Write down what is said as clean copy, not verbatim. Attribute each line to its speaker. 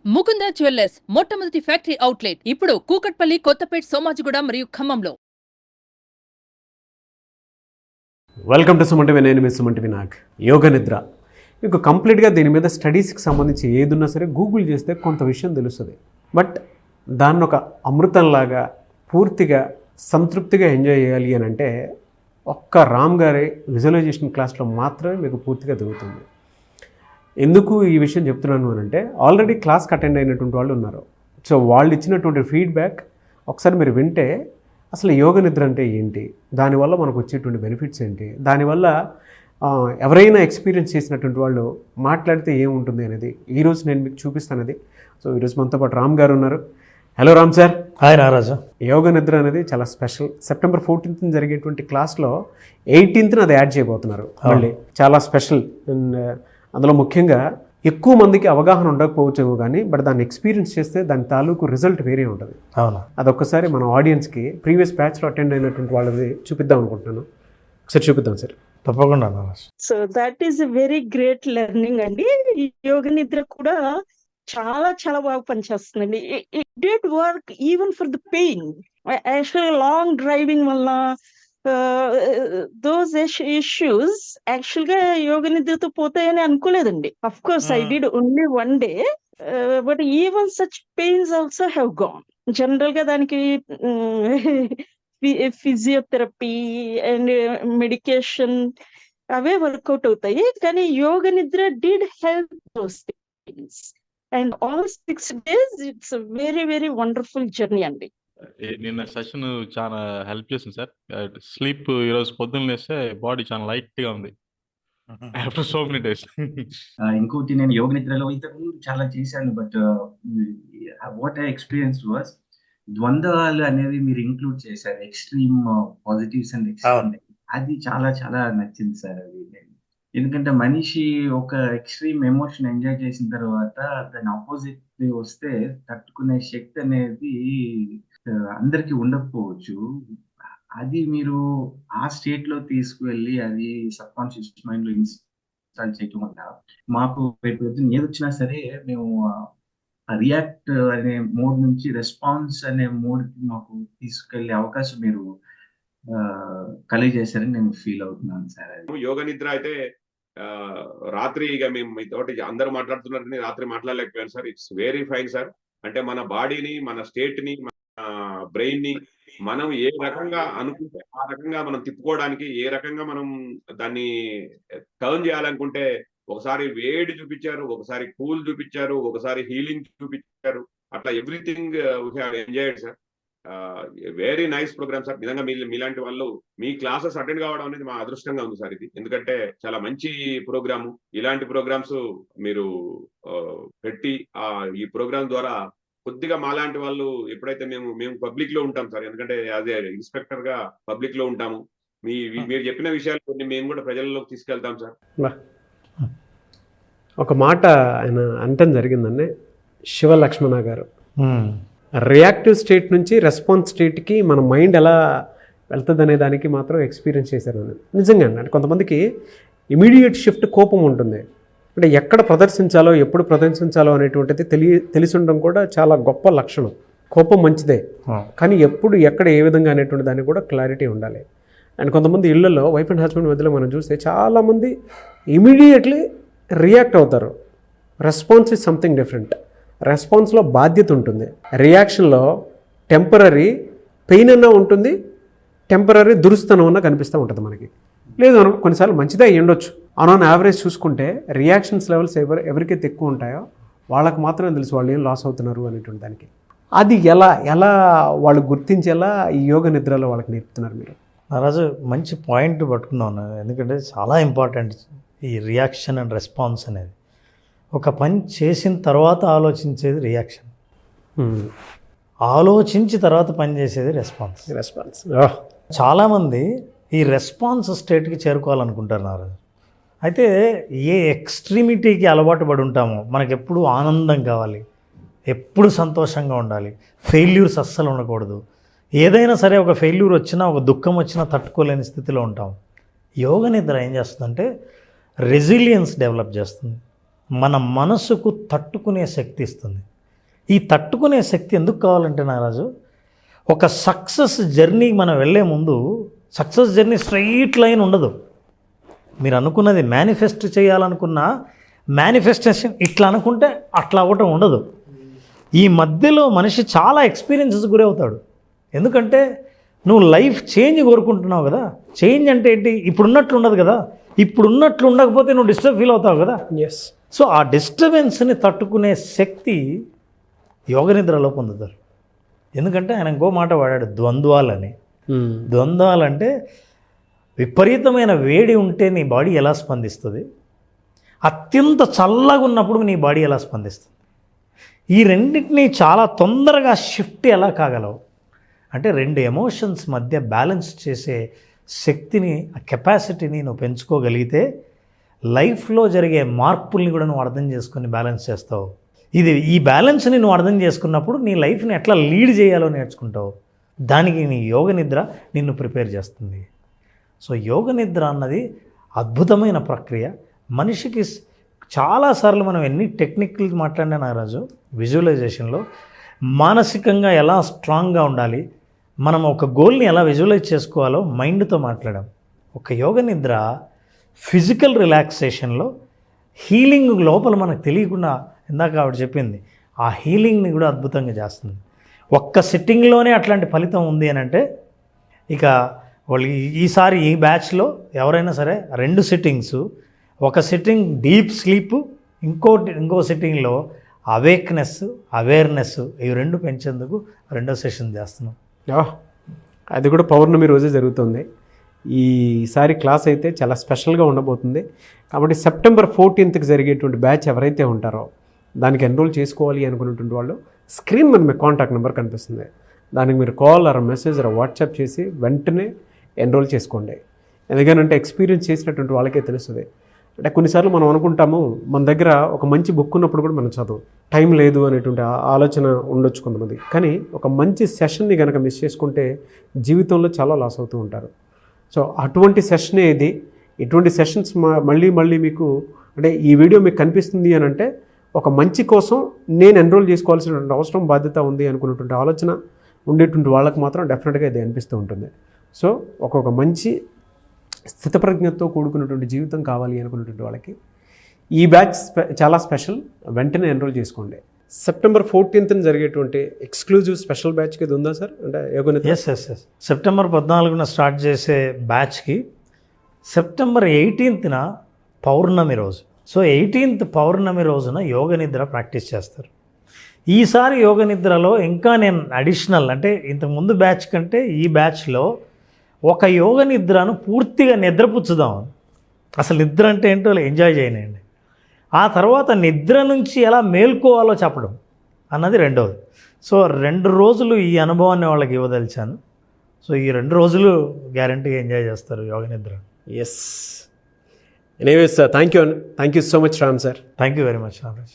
Speaker 1: Mukunda jewellers మొట్టమొదటి factory outlet ఇప్పుడు కూకట్పల్లి, కొత్తపేట్, సోమాజిగూడ మరియు ఖమ్మంలో.
Speaker 2: Welcome to Suman TV. నేను మీ సుమన్ టీవీ. నాకు యోగ నిద్ర మీకు కంప్లీట్గా దీని మీద స్టడీస్కి సంబంధించి ఏదున్నా సరే గూగుల్ చేస్తే కొంత విషయం తెలుస్తుంది. బట్ దాన్ని ఒక అమృతంలాగా పూర్తిగా సంతృప్తిగా ఎంజాయ్ చేయాలి అని అంటే ఒక్క రామ్ గారి విజువలైజేషన్ క్లాస్లో మాత్రమే మీకు పూర్తిగా దొరుకుతుంది. ఎందుకు ఈ విషయం చెప్తున్నాను అని అంటే ఆల్రెడీ క్లాస్కి అటెండ్ అయినటువంటి వాళ్ళు ఉన్నారు. సో వాళ్ళు ఇచ్చినటువంటి ఫీడ్బ్యాక్ ఒకసారి మీరు వింటే అసలు యోగ నిద్ర అంటే ఏంటి, దానివల్ల మనకు వచ్చేటువంటి బెనిఫిట్స్ ఏంటి, దానివల్ల ఎవరైనా ఎక్స్పీరియన్స్ చేసినటువంటి వాళ్ళు మాట్లాడితే ఏముంటుంది అనేది ఈరోజు నేను మీకు చూపిస్తానది. సో ఈరోజు మనతో పాటు రామ్ గారు ఉన్నారు. Hello Ram sir.
Speaker 3: హాయ్ నారాజు.
Speaker 2: యోగ నిద్ర అనేది చాలా స్పెషల్. సెప్టెంబర్ 14th జరిగేటువంటి క్లాస్లో 18th అది యాడ్ చేయబోతున్నారు. మళ్ళీ చాలా స్పెషల్. అందులో ముఖ్యంగా ఎక్కువ మందికి అవగాహన ఉండకపోవచ్చేమో కానీ బట్ దాన్ని ఎక్స్పీరియన్స్ చేస్తే దాని తాలూకు రిజల్ట్ వేరే ఉంటుంది.
Speaker 3: అవునా,
Speaker 2: అదొక్కసారి మన ఆడియన్స్కి ప్రీవియస్ బ్యాచ్లో అటెండ్ అయినటువంటి వాళ్ళది చూపిద్దాం అనుకుంటున్నాను. ఒకసారి చూపిద్దాం సార్.
Speaker 3: తప్పకుండా నారాజు.
Speaker 4: So that is a very great learning అండి. ఈ యోగ నిద్ర కూడా చాలా చాలా బాగా పనిచేస్తుందండి. It did work even for the pain. యాక్చువల్గా లాంగ్ డ్రైవింగ్ వల్ల దోస్ ఇష్యూస్ యాక్చువల్ గా యోగ నిద్రతో పోతాయని అనుకోలేదండి. Of course I did only 1 day, but even such pains also have gone. General గా దానికి ఫిజియోథెరపీ అండ్ మెడికేషన్ అవే వర్కౌట్ అవుతాయి. కానీ yoga nidra did help those things and all 6 days it's very very wonderful journey అండి.
Speaker 5: నిన్న సెషన్ చాలా help చేసింది sir. Sleep ఈరోజు పొద్దున్న లేస్తే బాడీ చాలా లైట్ గా ఉంది ఆఫ్టర్ సో మెనీ డేస్.
Speaker 6: ఇంకోటి, నేను యోగ నిద్రలో ఇంతకు చాలా చేశాను. But what I experience was ద్వంద్వాలు అనేవి మీరు ఇంక్లూడ్ చేశారు. Extreme positives and extreme. అది చాలా చాలా నచ్చింది సార్. అది ఎందుకంటే మనిషి ఒక ఎక్స్ట్రీమ్ ఎమోషన్ ఎంజాయ్ చేసిన తర్వాత దాని ఆపోజిట్ వస్తే తట్టుకునే శక్తి అనేది అందరికి ఉండకపోవచ్చు. అది మీరు ఆ స్టేట్ లో తీసుకువెళ్ళి అది సబ్ కాన్షియస్ మైండ్ లో ఇన్స్టాల్ చేయటం వల్ల మాకు ఏదొచ్చినా సరే మేము రియాక్ట్ అనే మోడ్ నుంచి రెస్పాన్స్ అనే మోడ్ కి మాకు తీసుకెళ్లే అవకాశం మీరు కలిగజేశారని నేను ఫీల్ అవుతున్నాను సార్.
Speaker 7: యోగ నిద్ర అయితే రాత్రి ఇక మేము మీతోటి అందరూ మాట్లాడుతున్నారని రాత్రి మాట్లాడలేకపోయాను sir. It's very fine sir. అంటే మన బాడీని, మన స్టేట్ ని, మన బ్రెయిన్ ని మనం ఏ రకంగా అనుకుంటే ఆ రకంగా మనం తిప్పుకోవడానికి, ఏ రకంగా మనం దాన్ని టర్న్ చేయాలనుకుంటే ఒకసారి వేడి చూపించారు, ఒకసారి కూల్ చూపించారు, ఒకసారి హీలింగ్ చూపించారు. అట్లా everything we have enjoyed sir. Very nice program sir. నిజంగా మీలాంటి వాళ్ళు మీ క్లాసెస్ అటెండ్ కావడం అనేది మా అదృష్టంగా ఉంది సార్. ఇది ఎందుకంటే చాలా మంచి ప్రోగ్రాము. ఇలాంటి ప్రోగ్రామ్స్ మీరు పెట్టి ఈ ప్రోగ్రామ్ ద్వారా కొద్దిగా మాలాంటి వాళ్ళు ఎప్పుడైతే మేము పబ్లిక్ లో ఉంటాం సార్. ఎందుకంటే యాజ్ ఏ ఇన్స్పెక్టర్ గా పబ్లిక్ లో ఉంటాము. మీరు చెప్పిన విషయాలు కొన్ని మేము కూడా ప్రజల్లోకి తీసుకెళ్తాం సార్.
Speaker 2: ఒక మాట ఆయన అనటం జరిగిందండి, శివ లక్ష్మణ గారు. రియాక్టివ్ స్టేట్ నుంచి రెస్పాన్స్ స్టేట్కి మన మైండ్ ఎలా వెళ్తుంది అనే దానికి మాత్రం ఎక్స్పీరియన్స్ చేశాను. నిజంగా అంటే కొంతమందికి ఇమీడియట్ షిఫ్ట్ కోపం ఉంటుంది. అంటే ఎక్కడ ప్రదర్శించాలో, ఎప్పుడు ప్రదర్శించాలో అనేటువంటిది తెలిసి ఉండడం కూడా చాలా గొప్ప లక్షణం. కోపం మంచిదే, కానీ ఎప్పుడు ఎక్కడ ఏ విధంగా అనేటువంటి దానికి కూడా క్లారిటీ ఉండాలి. అండ్ కొంతమంది ఇళ్లలో వైఫ్ అండ్ హస్బెండ్ మధ్యలో మనం చూస్తే చాలామంది ఇమీడియట్లీ రియాక్ట్ అవుతారు. Response is something different. రెస్పాన్స్లో బాధ్యత ఉంటుంది, రియాక్షన్లో టెంపరీ పెయిన్ అన్నా ఉంటుంది, టెంపరీ దురుస్తనం అన్నా కనిపిస్తూ ఉంటుంది మనకి. లేదు కొన్నిసార్లు మంచిదే అయ్యి ఉండొచ్చు. ఆన్ యావరేజ్ చూసుకుంటే రియాక్షన్స్ లెవెల్స్ ఎవరికైతే ఎక్కువ ఉంటాయో వాళ్ళకి మాత్రమే తెలుసు వాళ్ళు ఏం లాస్ అవుతున్నారు అనేటువంటి దానికి. అది ఎలా వాళ్ళు గుర్తించేలా ఈ యోగ నిద్రలో వాళ్ళకి నేర్పుతున్నారు మీరు?
Speaker 3: నారాజు, మంచి పాయింట్ పట్టుకున్నాను. ఎందుకంటే చాలా ఇంపార్టెంట్ ఈ రియాక్షన్ అండ్ రెస్పాన్స్ అనేది. ఒక పని చేసిన తర్వాత ఆలోచించేది రియాక్షన్, ఆలోచించి తర్వాత పని చేసేది రెస్పాన్స్. చాలామంది ఈ రెస్పాన్స్ స్టేట్కి చేరుకోవాలనుకుంటారు నారాజు. అయితే ఏ ఎక్స్ట్రీమిటీకి అలవాటు పడి ఉంటామో, మనకు ఎప్పుడు ఆనందం కావాలి, ఎప్పుడు సంతోషంగా ఉండాలి, ఫెయిల్యూర్స్ అస్సలు ఉండకూడదు. ఏదైనా సరే ఒక ఫెయిల్యూర్ వచ్చినా, ఒక దుఃఖం వచ్చినా తట్టుకోలేని స్థితిలో ఉంటాం. యోగ నిద్ర ఏం చేస్తుందంటే రెసిలియన్స్ డెవలప్ చేస్తుంది. మన మనసుకు తట్టుకునే శక్తి ఇస్తుంది. ఈ తట్టుకునే శక్తి ఎందుకు కావాలంటే నారాజు, ఒక సక్సెస్ జర్నీ మనం వెళ్ళే ముందు సక్సెస్ జర్నీ స్ట్రైట్ లైన్ ఉండదు. మీరు అనుకున్నది మేనిఫెస్ట్ చేయాలనుకున్న మేనిఫెస్టేషన్ ఇట్లా అనుకుంటే అట్లా అవ్వటం ఉండదు. ఈ మధ్యలో మనిషి చాలా ఎక్స్పీరియన్సెస్ గురవుతాడు. ఎందుకంటే నువ్వు లైఫ్ చేంజ్ కోరుకుంటున్నావు కదా. చేంజ్ అంటే ఏంటి, ఇప్పుడున్నట్లు ఉండదు కదా. ఇప్పుడున్నట్లు ఉండకపోతే నువ్వు డిస్టర్బ్ ఫీల్ అవుతావు కదా.
Speaker 2: ఎస్.
Speaker 3: సో ఆ డిస్టర్బెన్స్ని తట్టుకునే శక్తి యోగ నిద్రలో పొందుతారు. ఎందుకంటే ఆయన ఇంకో మాట వాడాడు, ద్వంద్వాలని. ద్వంద్వాలంటే విపరీతమైన వేడి ఉంటే నీ బాడీ ఎలా స్పందిస్తుంది, అత్యంత చల్లగా ఉన్నప్పుడు నీ బాడీ ఎలా స్పందిస్తుంది, ఈ రెండింటినీ చాలా తొందరగా షిఫ్ట్ ఎలా కాగలవు అంటే రెండు ఎమోషన్స్ మధ్య బ్యాలెన్స్ చేసే శక్తిని, ఆ కెపాసిటీని నువ్వు పెంచుకోగలిగితే లైఫ్లో జరిగే మార్పుల్ని కూడా నువ్వు అర్థం చేసుకుని బ్యాలెన్స్ చేస్తావు. ఈ బ్యాలెన్స్ని నువ్వు అర్థం చేసుకున్నప్పుడు నీ లైఫ్ని ఎట్లా లీడ్ చేయాలో నేర్చుకుంటావు. దానికి నీ యోగ నిద్ర నిన్ను ప్రిపేర్ చేస్తుంది. సో యోగ నిద్ర అన్నది అద్భుతమైన ప్రక్రియ. మనిషికి చాలాసార్లు మనం ఎన్ని టెక్నిక్లు మాట్లాడినా నారాజు, విజువలైజేషన్లో మానసికంగా ఎలా స్ట్రాంగ్గా ఉండాలి, మనం ఒక గోల్ని ఎలా విజువలైజ్ చేసుకోవాలో మైండ్తో మాట్లాడాం. ఒక యోగ నిద్ర ఫిజికల్ రిలాక్సేషన్లో హీలింగ్ లోపల మనకు తెలియకుండా, ఇందాక ఆవిడ చెప్పింది, ఆ హీలింగ్ని కూడా అద్భుతంగా చేస్తుంది. ఒక్క సిట్టింగ్లోనే అట్లాంటి ఫలితం ఉంది అని అంటే ఇక వాళ్ళు ఈసారి ఈ బ్యాచ్లో ఎవరైనా సరే 2 సిట్టింగ్స్, ఒక సిట్టింగ్ డీప్ స్లీప్, ఇంకో సిట్టింగ్లో అవేక్నెస్, అవేర్నెస్, ఇవి 2 పెంచేందుకు 2వ సెషన్ చేస్తున్నాం.
Speaker 2: అది కూడా పౌర్ణమి రోజే జరుగుతుంది. ఈసారి క్లాస్ అయితే చాలా స్పెషల్గా ఉండబోతుంది. కాబట్టి సెప్టెంబర్ 14th జరిగేటువంటి బ్యాచ్ ఎవరైతే ఉంటారో దానికి ఎన్రోల్ చేసుకోవాలి అనుకున్నటువంటి వాళ్ళు స్క్రీన్ మీద మీ కాంటాక్ట్ నెంబర్ కనిపిస్తుంది. దానికి మీరు call or message or WhatsApp చేసి వెంటనే ఎన్రోల్ చేసుకోండి. ఎందుకంటే ఎక్స్పీరియన్స్ చేసినటువంటి వాళ్ళకే తెలుస్తుంది. అంటే కొన్నిసార్లు మనం అనుకుంటాము మన దగ్గర ఒక మంచి బుక్ ఉన్నప్పుడు కూడా మనం చదువు టైం లేదు అనేటువంటి ఆలోచన ఉండొచ్చు కొంతమంది. కానీ ఒక మంచి సెషన్ని కనుక మిస్ చేసుకుంటే జీవితంలో చాలా లాస్ అవుతూ ఉంటారు. సో అటువంటి సెషనే ఇది. ఇటువంటి సెషన్స్ మళ్ళీ మీకు అంటే ఈ వీడియో మీకు కనిపిస్తుంది అని అంటే ఒక మంచి కోసం నేను ఎన్రోల్ చేసుకోవాల్సినటువంటి అవసరం, బాధ్యత ఉంది అనుకున్నటువంటి ఆలోచన ఉండేటువంటి వాళ్ళకి మాత్రం డెఫినెట్గా ఇది అనిపిస్తూ ఉంటుంది. సో ఒక మంచి స్థితప్రజ్ఞతో కూడుకున్నటువంటి జీవితం కావాలి అనుకున్నటువంటి వాళ్ళకి ఈ బ్యాచ్ చాలా స్పెషల్. వెంటనే ఎన్రోల్ చేసుకోండి. సెప్టెంబర్ 14th జరిగేటువంటి ఎక్స్క్లూజివ్ స్పెషల్ బ్యాచ్కి ఇది ఉందా సార్? అంటే
Speaker 3: ఎస్ సెప్టెంబర్ 14న స్టార్ట్ చేసే బ్యాచ్కి సెప్టెంబర్ 18న పౌర్ణమి రోజు. సో 18th పౌర్ణమి రోజున యోగ నిద్ర ప్రాక్టీస్ చేస్తారు. ఈసారి యోగ నిద్రలో ఇంకా నేను అడిషనల్ అంటే ఇంతకుముందు బ్యాచ్ కంటే ఈ బ్యాచ్లో ఒక యోగ నిద్రను పూర్తిగా నిద్రపుచ్చుదాం. అసలు నిద్ర అంటే ఏంటో ఎంజాయ్ చేయనండి. ఆ తర్వాత నిద్ర నుంచి ఎలా మేల్కోవాలో చెప్పడం అన్నది రెండవది. సో 2 రోజులు ఈ అనుభవాన్ని వాళ్ళకి ఇవ్వదలిచాను. సో ఈ 2 రోజులు గ్యారంటీగా ఎంజాయ్ చేస్తారు yoga nidra.
Speaker 2: Yes. Anyways sir, thank you so much Ram sir.
Speaker 3: Thank you very much Ramesh.